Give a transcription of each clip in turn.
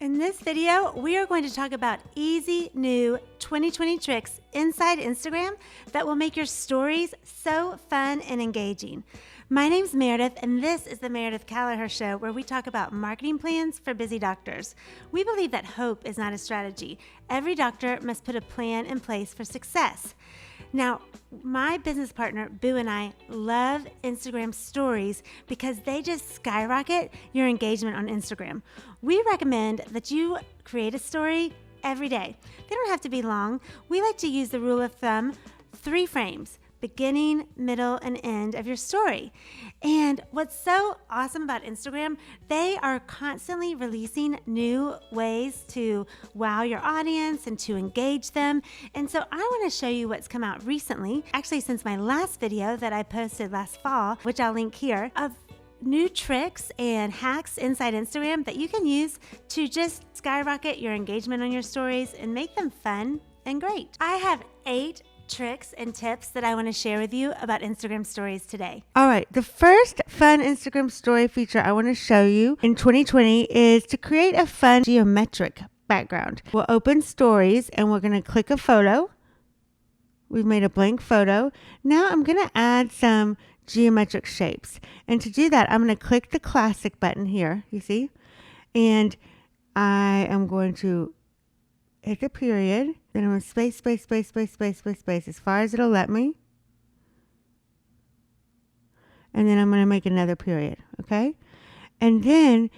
In this video, we are going to talk about easy new 2020 tricks inside Instagram that will make your stories so fun and engaging. My name's Meredith, and this is the Meredith Callagher Show, where we talk about marketing plans for busy doctors. We believe that hope is not a strategy. Every doctor must put a plan in place for success. Now, my business partner, Boo, and I love Instagram stories because they just skyrocket your engagement on Instagram. We recommend that you create a story every day. They don't have to be long. We like to use the rule of thumb, 3 frames. Beginning, middle, and end of your story. And what's so awesome about Instagram, they are constantly releasing new ways to wow your audience and to engage them. And so I want to show you what's come out recently, actually since my last video that I posted last fall, which I'll link here, of new tricks and hacks inside Instagram that you can use to just skyrocket your engagement on your stories and make them fun and great. I have 8 tricks and tips that I want to share with you about Instagram stories today. All right, the first fun Instagram story feature I want to show you in 2020 is to create a fun geometric background. We'll open stories and we're going to click a photo. We've made a blank photo. Now I'm going to add some geometric shapes. And to do that, I'm going to click the classic button here, you see? And I am going to hit the period. Then I'm going to space as far as it'll let me. And then I'm going to make another period, okay? And then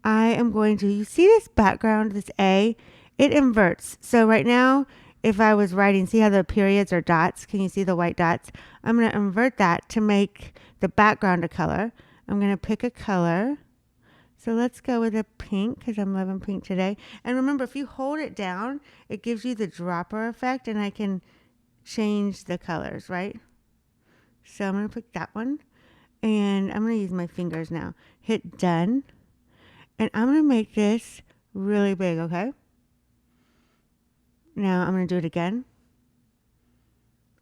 I am going to, you see this background, this A? It inverts. So right now, if I was writing, see how the periods are dots? Can you see the white dots? I'm going to invert that to make the background a color. I'm going to pick a color. So let's go with a pink because I'm loving pink today. And remember, if you hold it down, it gives you the dropper effect and I can change the colors, right? So I'm going to pick that one and I'm going to use my fingers now. Hit done. And I'm going to make this really big, okay? Now I'm going to do it again.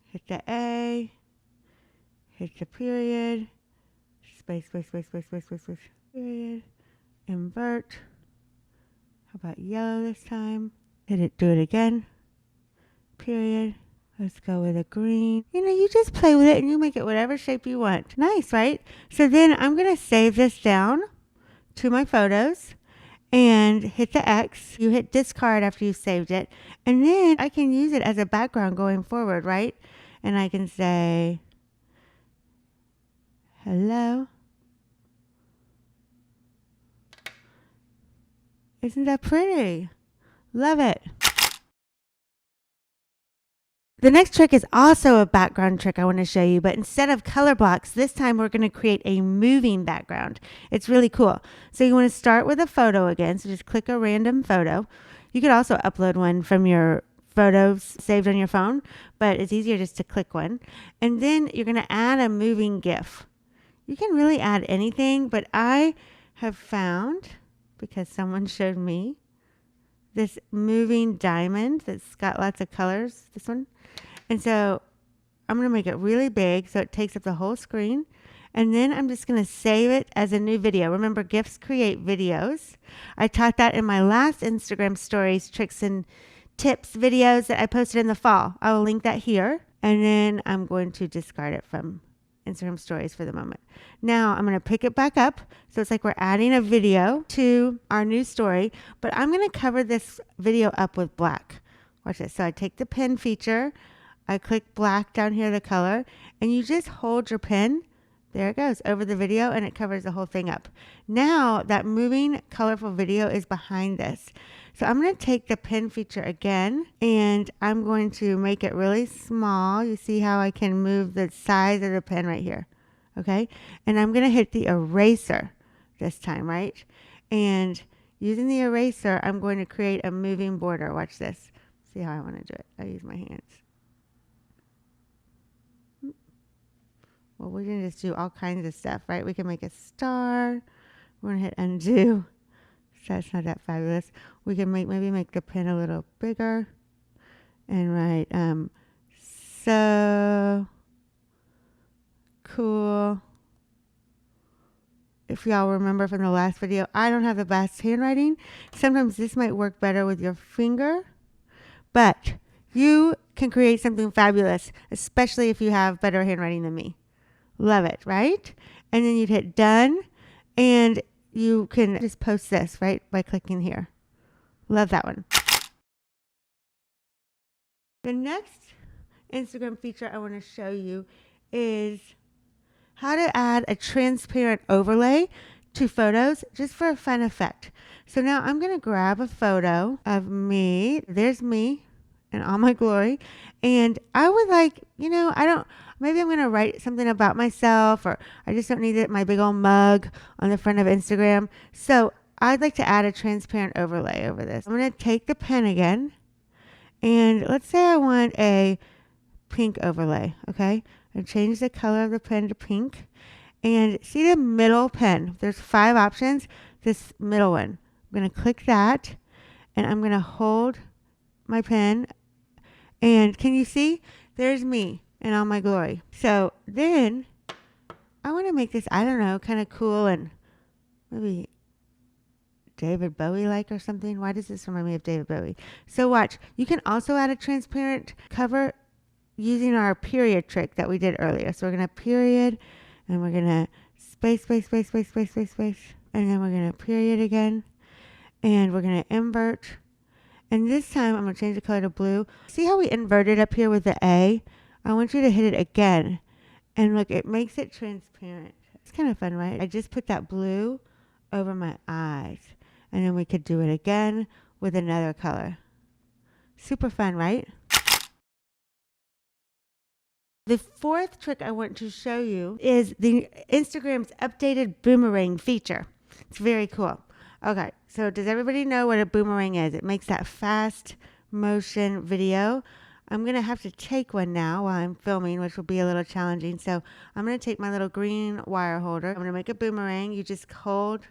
Hit the A. Hit the period. Space. Period. Invert. How about yellow this time? Hit it, do it again. Period. Let's go with a green. You know, you just play with it and you make it whatever shape you want. Nice, right? So then I'm going to save this down to my photos and hit the X. You hit discard after you've saved it. And then I can use it as a background going forward, right? And I can say, hello. Isn't that pretty? Love it. The next trick is also a background trick I want to show you, but instead of color blocks, this time we're going to create a moving background. It's really cool. So you want to start with a photo again. So just click a random photo. You could also upload one from your photos saved on your phone, but it's easier just to click one. And then you're going to add a moving GIF. You can really add anything, but I have found, because someone showed me, this moving diamond that's got lots of colors, this one. And so I'm going to make it really big so it takes up the whole screen. And then I'm just going to save it as a new video. Remember, GIFs create videos. I taught that in my last Instagram stories, tricks and tips videos that I posted in the fall. I will link that here. And then I'm going to discard it from Instagram stories for the moment. Now I'm going to pick it back up. So it's like we're adding a video to our new story, but I'm going to cover this video up with black. Watch this. So I take the pen feature. I click black down here, the color, and you just hold your pen. There it goes over the video and it covers the whole thing up. Now that moving colorful video is behind this. So I'm going to take the pen feature again and I'm going to make it really small. You see how I can move the size of the pen right here. Okay. And I'm going to hit the eraser this time, right? And using the eraser, I'm going to create a moving border. Watch this. See how I want to do it. I use my hands. Well, we're going to just do all kinds of stuff, right? We can make a star. We're going to hit undo. So that's not that fabulous. We can maybe make the pen a little bigger. And write, so cool if y'all remember from the last video, I don't have the best handwriting. Sometimes this might work better with your finger, but you can create something fabulous, especially if you have better handwriting than me. Love it, right? And then you'd hit done, and you can just post this, right, by clicking here. Love that one. The next Instagram feature I want to show you is how to add a transparent overlay to photos just for a fun effect. So now I'm going to grab a photo of me. There's me in all my glory. And I would like, maybe I'm going to write something about myself, or I just don't need it, my big old mug on the front of Instagram. So I'd like to add a transparent overlay over this. I'm going to take the pen again, and let's say I want a pink overlay, okay? I change the color of the pen to pink, and see the middle pen. There's 5 options. This middle one, I'm going to click that, and I'm going to hold my pen, and can you see? There's me in all my glory. So then I want to make this, I don't know, kind of cool and maybe David Bowie like or something. Why does this remind me of David Bowie? So watch. You can also add a transparent cover using our period trick that we did earlier. So we're going to period, and we're going to space, space, space, space, space, space, space. And then we're going to period again. And we're going to invert. And this time I'm going to change the color to blue. See how we inverted up here with the A? I want you to hit it again. And look, it makes it transparent. It's kind of fun, right? I just put that blue over my eyes. And then we could do it again with another color. Super fun, right? The 4th trick I want to show you is the Instagram's updated boomerang feature. It's very cool. Okay, so does everybody know what a boomerang is? It makes that fast motion video. I'm going to have to take one now while I'm filming, which will be a little challenging. So I'm going to take my little green wire holder. I'm going to make a boomerang. You just hold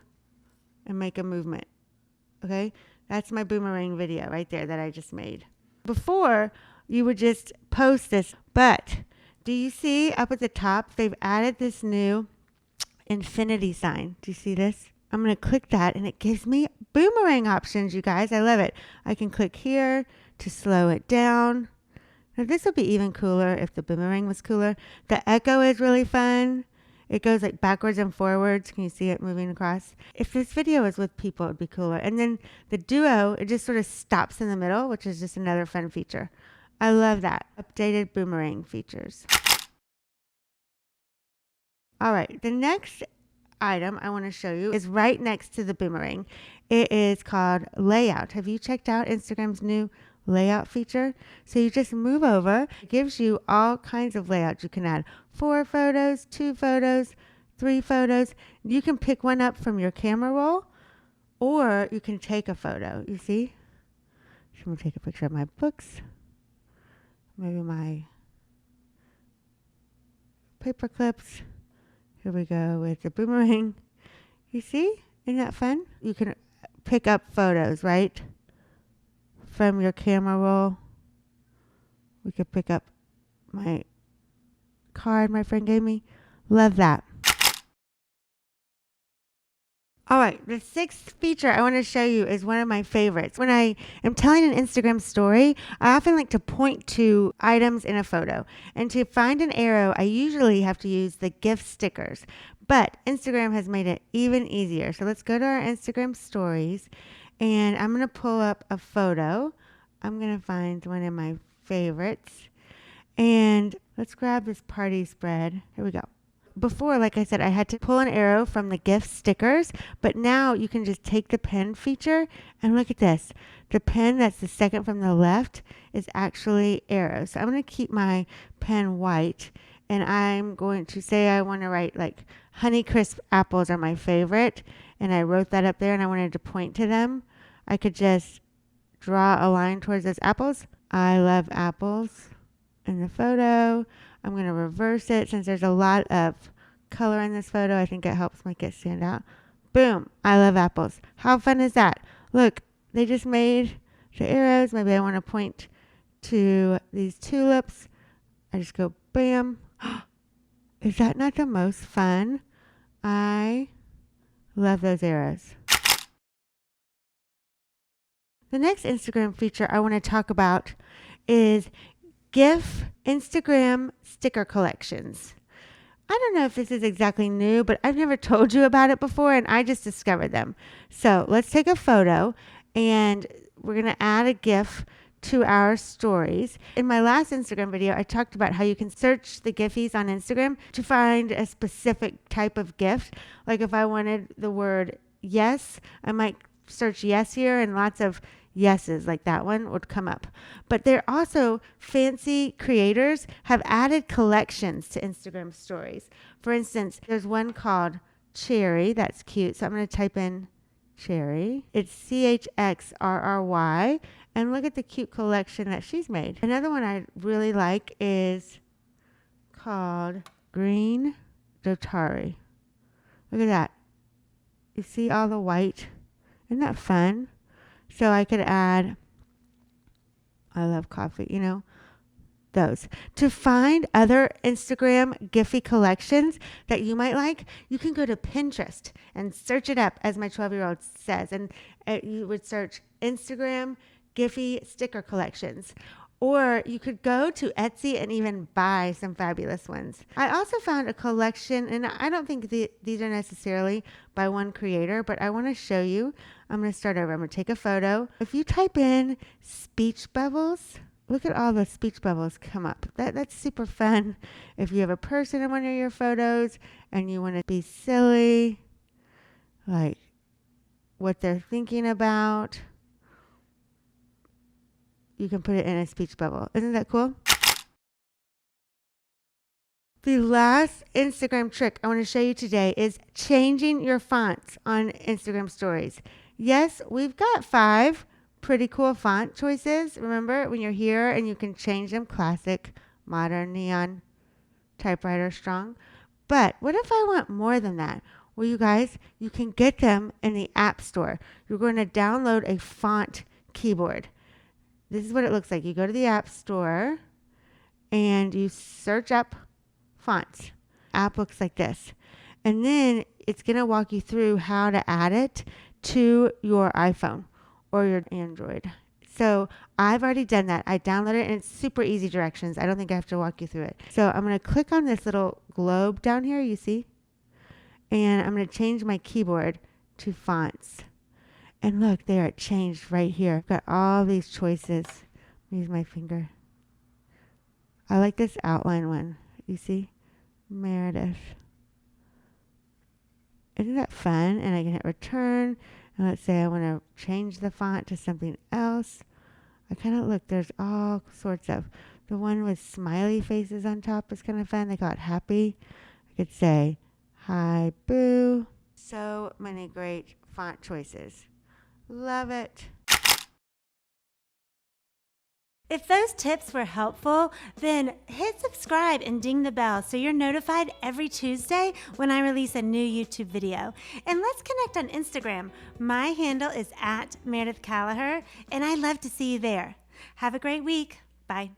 and make a movement. Okay, that's my boomerang video right there that I just made. Before, you would just post this, but do you see up at the top, they've added this new infinity sign. Do you see this? I'm going to click that, and it gives me boomerang options, you guys. I love it. I can click here to slow it down. Now, this would be even cooler if the boomerang was cooler. The echo is really fun. It goes like backwards and forwards. Can you see it moving across? If this video is with people, it would be cooler. And then the duo, it just sort of stops in the middle, which is just another fun feature. I love that. Updated boomerang features. All right, the next item I want to show you is right next to the boomerang. It is called Layout. Have you checked out Instagram's new layout feature? So you just move over. It gives you all kinds of layouts. You can add 4 photos, 2 photos, 3 photos. You can pick one up from your camera roll, or you can take a photo. You see? So I'm going to take a picture of my books, maybe my paper clips. Here we go with the boomerang. You see? Isn't that fun? You can pick up photos, right? From your camera roll. We could pick up my card my friend gave me. Love that. All right, the 6th feature I want to show you is one of my favorites. When I am telling an Instagram story, I often like to point to items in a photo. And to find an arrow, I usually have to use the gift stickers. But Instagram has made it even easier. So let's go to our Instagram stories, and I'm going to pull up a photo. I'm going to find one of my favorites. And let's grab this party spread. Here we go. Before, like I said, I had to pull an arrow from the gift stickers, but now you can just take the pen feature and look at this. The pen that's the second from the left is actually arrows. So I'm going to keep my pen white, and I'm going to say I want to write like Honeycrisp apples are my favorite, and I wrote that up there and I wanted to point to them. I could just draw a line towards those apples. I love apples in the photo. I'm going to reverse it since there's a lot of color in this photo. I think it helps make it stand out. Boom. I love apples. How fun is that? Look, they just made the arrows. Maybe I want to point to these tulips. I just go bam. Is that not the most fun? I Love those arrows. The next Instagram feature I want to talk about is GIF Instagram sticker collections. I don't know if this is exactly new, but I've never told you about it before, and I just discovered them. So let's take a photo, and we're going to add a GIF to our stories. In my last Instagram video, I talked about how you can search the Giphies on Instagram to find a specific type of GIF. Like if I wanted the word yes, I might search yes here, and lots of yeses like that one would come up. But there also fancy creators have added collections to Instagram stories. For instance, there's one called Cherry. That's cute. So I'm going to type in Cherry. It's CHXRRY. And look at the cute collection that she's made. Another one I really like is called Green Dotari. Look at that. You see all the white? Isn't that fun? So I could add, I love coffee, you know, those. To find other Instagram Giphy collections that you might like, you can go to Pinterest and search it up, as my 12-year-old says. And you would search Instagram Giphy sticker collections. Or you could go to Etsy and even buy some fabulous ones. I also found a collection, and I don't think these are necessarily by one creator, but I want to show you. I'm going to start over. I'm going to take a photo. If you type in speech bubbles, look at all the speech bubbles come up. That's super fun. If you have a person in one of your photos and you want to be silly, like what they're thinking about, you can put it in a speech bubble. Isn't that cool? The last Instagram trick I want to show you today is changing your fonts on Instagram stories. Yes, we've got 5 pretty cool font choices. Remember when you're here and you can change them: classic, modern, neon, typewriter, strong. But what if I want more than that? Well, you guys, you can get them in the App Store. You're going to download a font keyboard. This is what it looks like. You go to the App Store and you search up fonts. App looks like this. And then it's going to walk you through how to add it to your iPhone or your Android. So I've already done that. I downloaded it and it's super easy directions. I don't think I have to walk you through it. So I'm going to click on this little globe down here, you see? And I'm going to change my keyboard to fonts. And look, there, it changed right here. I've got all these choices. Use my finger. I like this outline one. You see? Meredith. Isn't that fun? And I can hit return. And let's say I want to change the font to something else. I kind of look, there's all sorts of. The one with smiley faces on top is kind of fun. They call it happy. I could say, hi, boo. So many great font choices. Love it. If those tips were helpful, then hit subscribe and ding the bell so you're notified every Tuesday when I release a new YouTube video. And let's connect on Instagram. My handle is @MeredithCallagher, and I'd love to see you there. Have a great week. Bye.